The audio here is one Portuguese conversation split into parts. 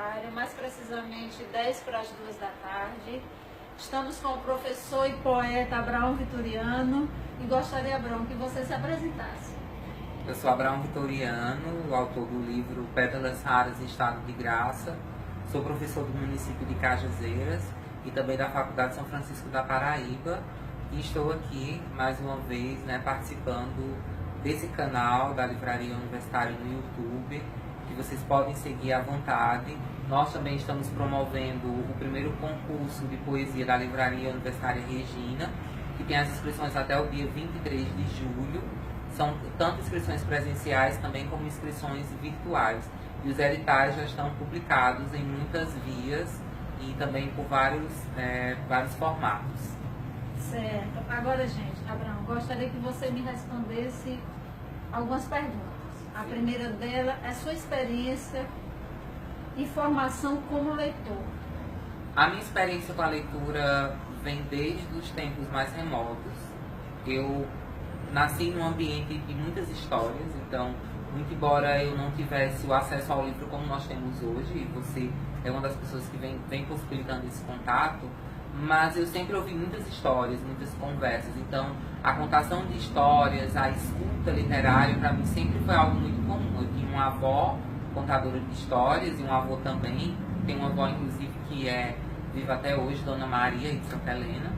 Universitária, mais precisamente 10 para as 2 da tarde. Estamos com o professor e poeta Abraão Vitoriano e gostaria, Abraão, que você se apresentasse. Eu sou Abraão Vitoriano, o autor do livro Pétalas Raras em Estado de Graça. Sou professor do município de Cajazeiras e também da Faculdade São Francisco da Paraíba. E estou aqui mais uma vez, participando desse canal da Livraria Universitária no YouTube, que vocês podem seguir à vontade. Nós também estamos promovendo o primeiro concurso de poesia da Livraria Universitária Regina, que tem as inscrições até o dia 23 de julho. São tanto inscrições presenciais também como inscrições virtuais. E os editais já estão publicados em muitas vias e também por vários formatos. Certo. Agora, gente, Abraão, gostaria que você me respondesse algumas perguntas. A primeira dela é sua experiência e formação como leitor. A minha experiência com a leitura vem desde os tempos mais remotos. Eu nasci num ambiente de muitas histórias, então, muito embora eu não tivesse o acesso ao livro como nós temos hoje, e você é uma das pessoas que vem possibilitando esse contato, mas eu sempre ouvi muitas histórias, muitas conversas. Então, a contação de histórias, a escuta literária, para mim sempre foi algo muito comum. Eu tinha uma avó contadora de histórias e um avô também. Tenho uma avó, inclusive, que vive até hoje, Dona Maria de Santa Helena,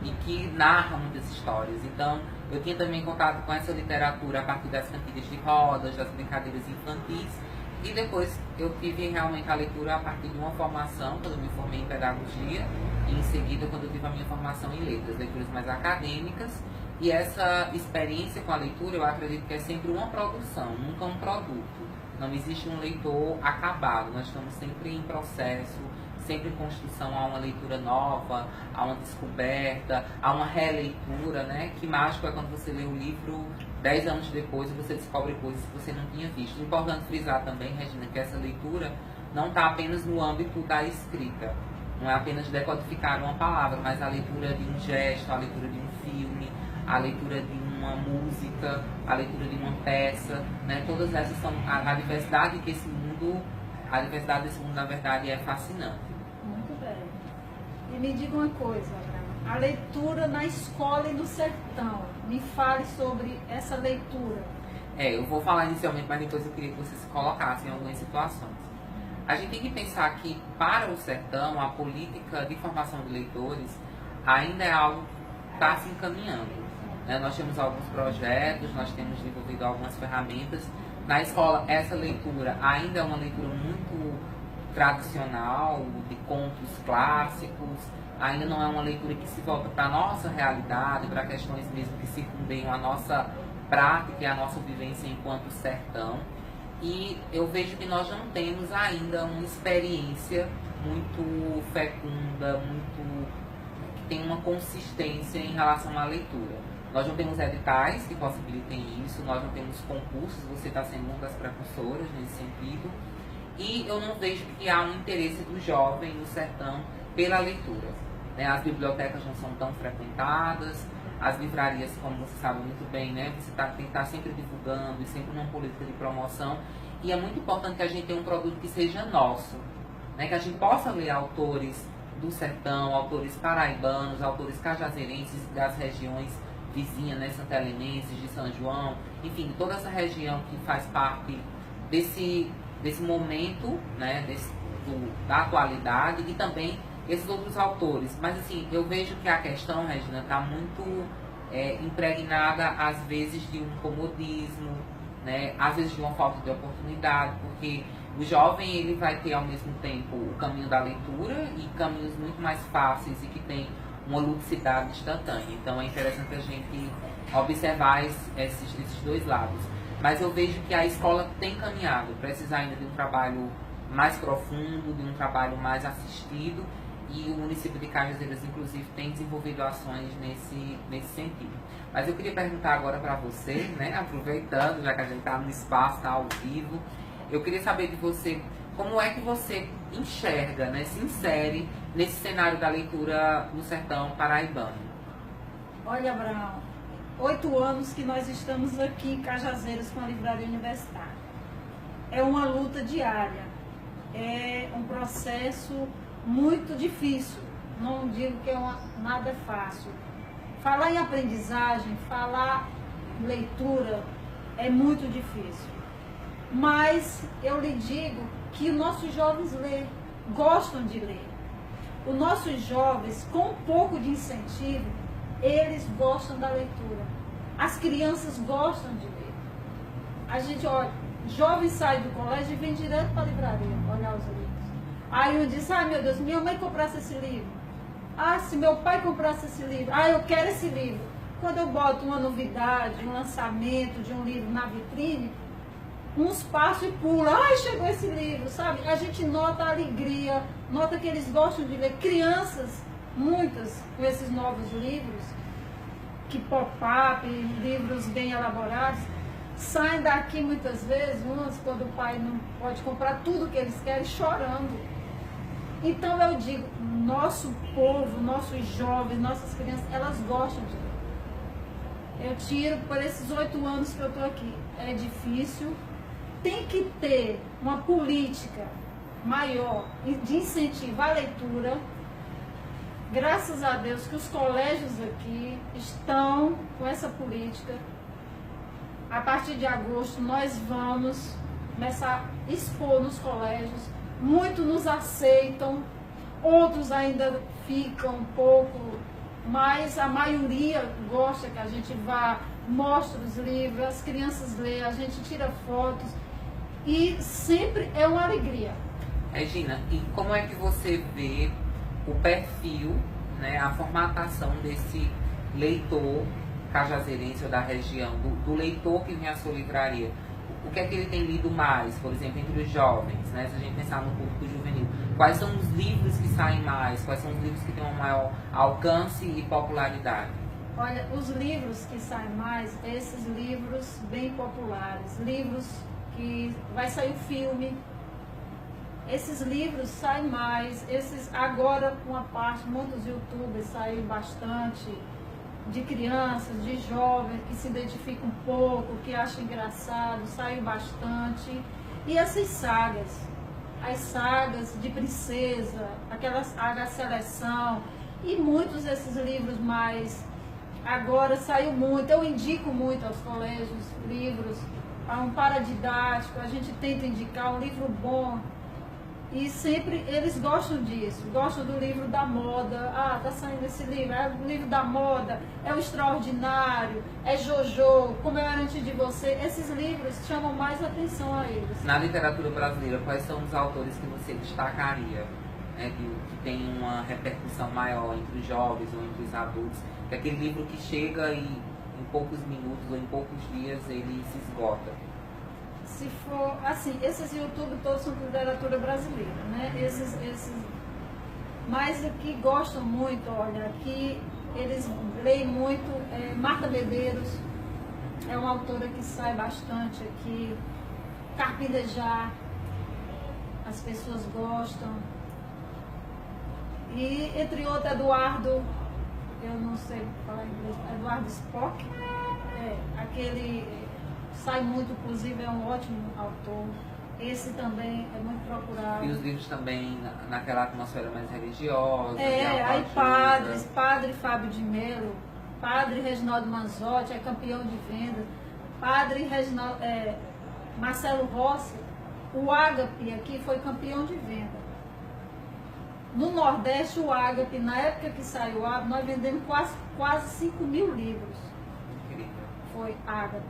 e que narra muitas histórias. Então, eu tinha também contato com essa literatura a partir das cantigas de rodas, das brincadeiras infantis. E depois eu tive realmente a leitura a partir de uma formação, quando eu me formei em pedagogia, e em seguida quando eu tive a minha formação em letras, leituras mais acadêmicas. E essa experiência com a leitura, eu acredito que é sempre uma produção, nunca um produto. Não existe um leitor acabado, nós estamos sempre em processo, sempre em construção a uma leitura nova, a uma descoberta, a uma releitura, né? Que mágico é quando você lê o livro 10 anos depois e você descobre coisas que você não tinha visto. Importante frisar também, Regina, que essa leitura não está apenas no âmbito da escrita. Não é apenas decodificar uma palavra, mas a leitura de um gesto, a leitura de um filme, a leitura de uma música, a leitura de uma peça, né? Todas essas são a diversidade que esse mundo, a diversidade desse mundo, na verdade, é fascinante. Muito bem. E me diga uma coisa, Abraão, a leitura na escola e no sertão. Me fale sobre essa leitura. Eu vou falar inicialmente, mas depois eu queria que vocês se colocassem em algumas situações. A gente tem que pensar que, para o sertão, a política de formação de leitores ainda é algo que está se encaminhando. Nós temos alguns projetos, nós temos desenvolvido algumas ferramentas. Na escola, essa leitura ainda é uma leitura muito tradicional, de contos clássicos, ainda não é uma leitura que se volta para a nossa realidade, para questões mesmo que circundeiam a nossa prática e a nossa vivência enquanto sertão. E eu vejo que nós não temos ainda uma experiência muito fecunda, que tem uma consistência em relação à leitura. Nós não temos editais que possibilitem isso, nós não temos concursos, você está sendo uma das precursoras nesse sentido. E eu não vejo que há um interesse do jovem no sertão pela leitura. As bibliotecas não são tão frequentadas, as livrarias, como você sabe muito bem, você tem que estar sempre divulgando e sempre numa política de promoção. E é muito importante que a gente tenha um produto que seja nosso, que a gente possa ler autores do sertão, autores paraibanos, autores cajazeirenses das regiões vizinhas, santelenenses, de São João, enfim, toda essa região que faz parte desse momento, da atualidade, e também esses outros autores. Mas assim, eu vejo que a questão, Regina, está muito impregnada às vezes de um comodismo, às vezes de uma falta de oportunidade, porque o jovem ele vai ter ao mesmo tempo o caminho da leitura e caminhos muito mais fáceis e que tem uma ludicidade instantânea. Então é interessante a gente observar esses dois lados. Mas eu vejo que a escola tem caminhado, precisa ainda de um trabalho mais profundo, de um trabalho mais assistido, e o município de Cajazeiras, inclusive, tem desenvolvido ações nesse sentido. Mas eu queria perguntar agora para você, aproveitando, já que a gente está no espaço, está ao vivo, eu queria saber de você, como é que você enxerga, se insere nesse cenário da leitura no sertão paraibano? Olha, Abraão, 8 anos que nós estamos aqui em Cajazeiras com a Livraria Universitária. É uma luta diária. É um processo muito difícil. Não digo que nada fácil. Falar em aprendizagem, falar em leitura é muito difícil. Mas eu lhe digo que os nossos jovens gostam de ler. Os nossos jovens, com um pouco de incentivo, eles gostam da leitura. As crianças gostam de ler. A gente, olha, jovem sai do colégio e vem direto para a livraria olhar os livros. Aí um diz, ai meu Deus, minha mãe comprasse esse livro. Ah, se meu pai comprasse esse livro. Ah, eu quero esse livro. Quando eu boto uma novidade, um lançamento de um livro na vitrine, uns passam e pulam. Ai, chegou esse livro, sabe? A gente nota a alegria, nota que eles gostam de ler. Crianças, muitas, com esses novos livros, que pop-up, livros bem elaborados, saem daqui muitas vezes, umas quando o pai não pode comprar tudo que eles querem, chorando. Então eu digo, nosso povo, nossos jovens, nossas crianças, elas gostam de ler. Eu tiro por esses 8 anos que eu estou aqui. É difícil. Tem que ter uma política maior de incentivo à leitura. Graças a Deus que os colégios aqui estão com essa política. A partir de agosto nós vamos começar a expor nos colégios. Muitos nos aceitam, outros ainda ficam um pouco, mas a maioria gosta que a gente vá, mostra os livros, as crianças lêem, a gente tira fotos e sempre é uma alegria. Regina, e como é que você vê o perfil, né, a formatação desse leitor cajazeirense ou da região, do leitor que vem à sua livraria? O que é que ele tem lido mais, por exemplo, entre os jovens, né? Se a gente pensar no público juvenil, quais são os livros que saem mais, quais são os livros que têm um maior alcance e popularidade? Olha, os livros que saem mais, esses livros bem populares, livros que vai sair o filme, esses livros saem mais, esses agora com a parte, muitos youtubers saem bastante, de crianças, de jovens que se identificam um pouco, que acham engraçado, saiu bastante. E essas sagas, as sagas de princesa, aquela saga Seleção, e muitos desses livros mais, agora saiu muito, eu indico muito aos colégios livros, um paradidático, a gente tenta indicar um livro bom. E sempre eles gostam disso, gostam do livro da moda. Ah, tá saindo esse livro, é o livro da moda, é o extraordinário, é Jojo, como eu era antes de você. Esses livros chamam mais atenção a eles. Na literatura brasileira, quais são os autores que você destacaria, né, que tem uma repercussão maior entre os jovens ou entre os adultos? Que é aquele livro que chega e em poucos minutos ou em poucos dias ele se esgota. Se for, assim, esses YouTube todos são de literatura brasileira, né? Mas o que gostam muito, olha, aqui eles leem muito, Marta Medeiros é uma autora que sai bastante aqui, Carpinejar, as pessoas gostam, e entre outros Eduardo, eu não sei falar inglês, Eduardo Spock, aquele... sai muito, inclusive é um ótimo autor. Esse também é muito procurado. E os livros também naquela atmosfera mais religiosa. Aí padre Fábio de Mello, padre Reginaldo Manzotti é campeão de venda, padre Marcelo Rossi, o Ágape aqui foi campeão de venda. No Nordeste, o Ágape, na época que saiu o Ágape, nós vendemos quase 5 mil livros. Incrível. Foi Ágape.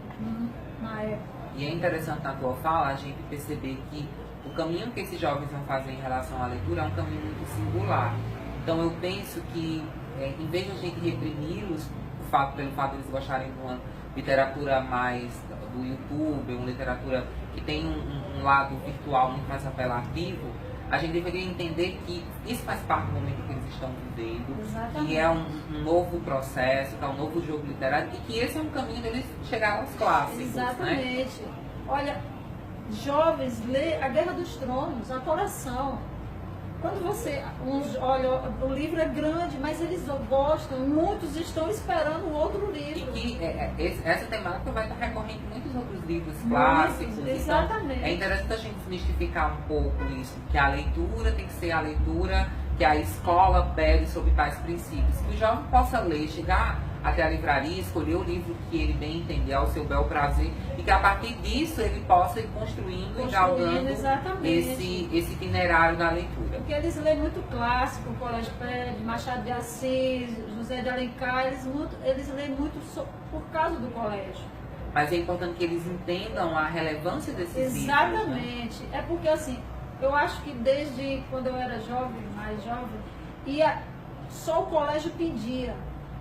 Na época. E é interessante na tua fala a gente perceber que o caminho que esses jovens vão fazer em relação à leitura é um caminho muito singular. Então eu penso que, em vez de a gente reprimi-los pelo fato de eles gostarem de uma literatura mais do YouTube, uma literatura que tem um lado virtual muito mais apelativo, a gente deveria entender que isso faz parte do momento que eles estão vivendo. Exatamente. Que é um novo processo, que é um novo jogo literário, e que esse é um caminho deles chegar aos clássicos. Exatamente. Né? Olha, jovens lê A Guerra dos Tronos, a coleção. quando você olha, o livro é grande, mas eles gostam, muitos estão esperando um outro livro. E que essa temática vai estar recorrente em muitos outros livros clássicos. Exatamente. Então, é interessante a gente desmistificar um pouco isso, que a leitura tem que ser a leitura que a escola pede sobre tais princípios. Que o jovem possa ler, chegar até a livraria, escolher o livro que ele bem entender, ao seu bel prazer, e que a partir disso ele possa ir construindo e galgando esse itinerário da leitura. Porque eles lêem muito clássico, o Colégio Pede, Machado de Assis, José de Alencar, eles lêem muito por causa do colégio. Mas é importante que eles entendam a relevância desses livros. Exatamente. É porque assim, eu acho que desde quando eu era jovem, mais jovem, só o colégio pedia.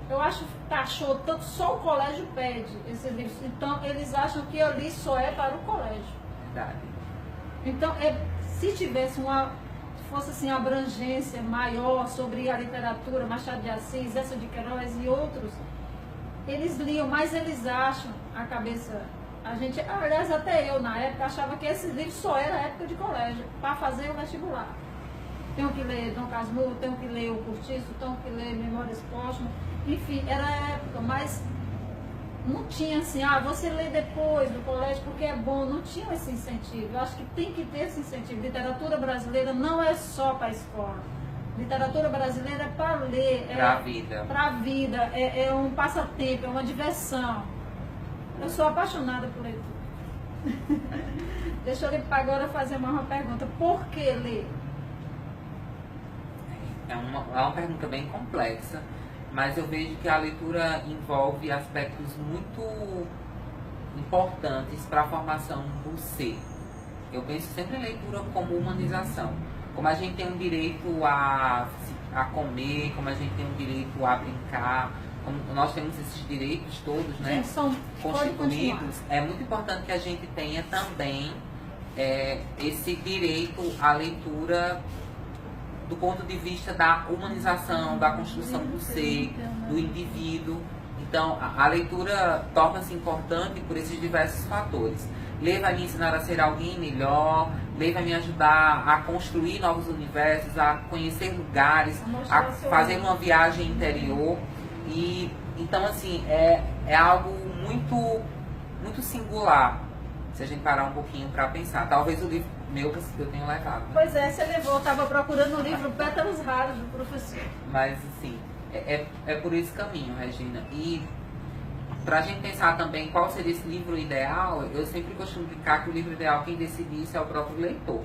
Eu acho que taxou tanto, só o colégio pede esses livros. Então, eles acham que ali só é para o colégio. Verdade. Então, se tivesse fosse assim, abrangência maior sobre a literatura, Machado de Assis, essa de Queiroz e outros, eles liam, mas eles acham, a cabeça, aliás, até eu na época achava que esses livros só era época de colégio, para fazer o vestibular. Tenho que ler Dom Casmurro, tenho que ler o Cortiço, tenho que ler Memórias Póstumas. Enfim, era a época, mas não tinha assim, você lê depois do colégio porque é bom, não tinha esse incentivo. Eu acho que tem que ter esse incentivo. Literatura brasileira não é só para a escola. Literatura brasileira é para ler. Para a vida. Para a vida, é um passatempo, é uma diversão. Eu sou apaixonada por leitura. Deixa eu agora fazer uma pergunta. Por que ler? É uma pergunta bem complexa. Mas eu vejo que a leitura envolve aspectos muito importantes para a formação do ser. Eu penso sempre em leitura como humanização. Como a gente tem um direito a comer, como a gente tem um direito a brincar, como nós temos esses direitos todos, né, constituídos, é muito importante que a gente tenha também esse direito à leitura do ponto de vista da humanização, da construção do ser, do indivíduo. Então, a leitura torna-se importante por esses diversos fatores. Ler vai me ensinar a ser alguém melhor, ler vai me ajudar a construir novos universos, a conhecer lugares, a fazer uma viagem interior. E, então, assim, é algo muito, muito singular, se a gente parar um pouquinho para pensar. Talvez o livro meu que eu tenho levado. Pois é, você levou, eu estava procurando o livro Pétalas Raros do professor. Mas, assim, é por esse caminho, Regina. E para a gente pensar também qual seria esse livro ideal, eu sempre costumo indicar que o livro ideal, quem decide isso é o próprio leitor.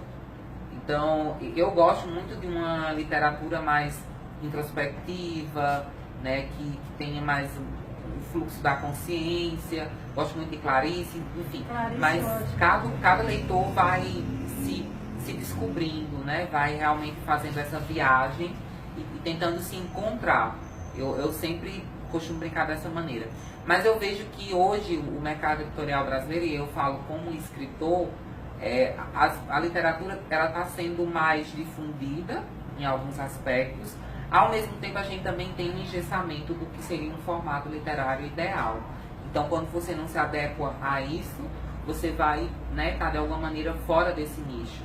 Então, eu gosto muito de uma literatura mais introspectiva, né, que tenha mais o fluxo da consciência. Gosto muito de Clarice, enfim. Clarice, mas cada leitor vai se descobrindo, né, vai realmente fazendo essa viagem e tentando se encontrar. Eu sempre costumo brincar dessa maneira. Mas eu vejo que hoje o mercado editorial brasileiro, e eu falo como escritor, a literatura está sendo mais difundida em alguns aspectos. Ao mesmo tempo, a gente também tem um engessamento do que seria um formato literário ideal. Então, quando você não se adequa a isso, você vai, né, estar de alguma maneira fora desse nicho.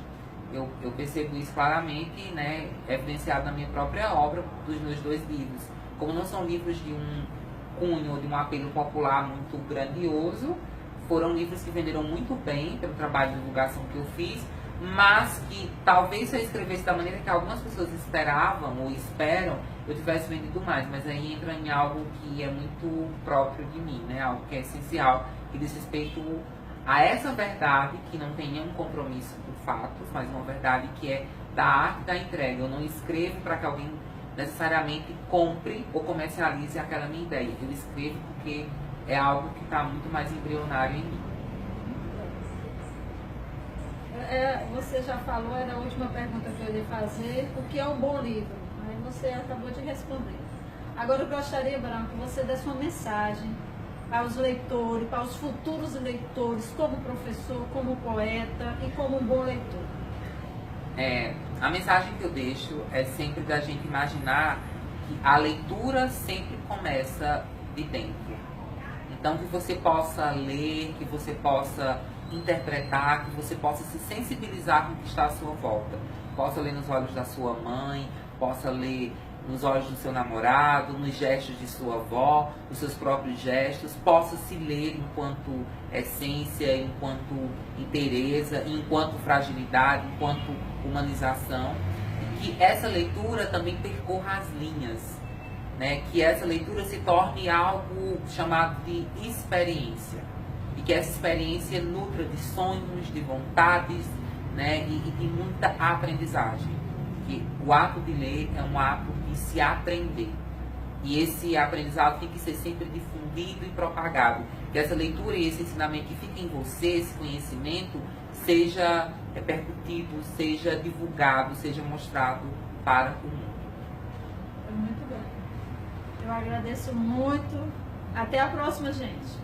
Eu percebo isso claramente, né, evidenciado na minha própria obra, dos meus 2 livros. Como não são livros de um cunho ou de um apelo popular muito grandioso, foram livros que venderam muito bem pelo trabalho de divulgação que eu fiz, mas que talvez se eu escrevesse da maneira que algumas pessoas esperavam ou esperam, eu tivesse vendido mais. Mas aí entra em algo que é muito próprio de mim, né? Algo que é essencial, que diz respeito a essa verdade, que não tem nenhum compromisso com fatos, mas uma verdade que é da arte da entrega. Eu não escrevo para que alguém necessariamente compre ou comercialize aquela minha ideia. Eu escrevo porque é algo que está muito mais embrionário em mim. Você já falou, era a última pergunta que eu ia fazer, o que é um bom livro? Aí você acabou de responder. Agora eu gostaria, Branco, que você desse uma mensagem aos leitores, para os futuros leitores, como professor, como poeta e como um bom leitor. A mensagem que eu deixo é sempre da gente imaginar que a leitura sempre começa de dentro. Então, que você possa ler, que você possa interpretar, que você possa se sensibilizar com o que está à sua volta. possa ler nos olhos da sua mãe, possa ler nos olhos do seu namorado, nos gestos de sua avó, nos seus próprios gestos, possa se ler enquanto essência, enquanto inteireza, enquanto fragilidade, enquanto humanização, e que essa leitura também percorra as linhas, né? Que essa leitura se torne algo chamado de experiência, e que essa experiência nutra de sonhos, de vontades, né? E de muita aprendizagem. Que o ato de ler é um ato de se aprender. E esse aprendizado tem que ser sempre difundido e propagado. Que essa leitura e esse ensinamento que fica em você, esse conhecimento, seja repercutido, seja divulgado, seja mostrado para o mundo. Muito bem. Eu agradeço muito. Até a próxima, gente.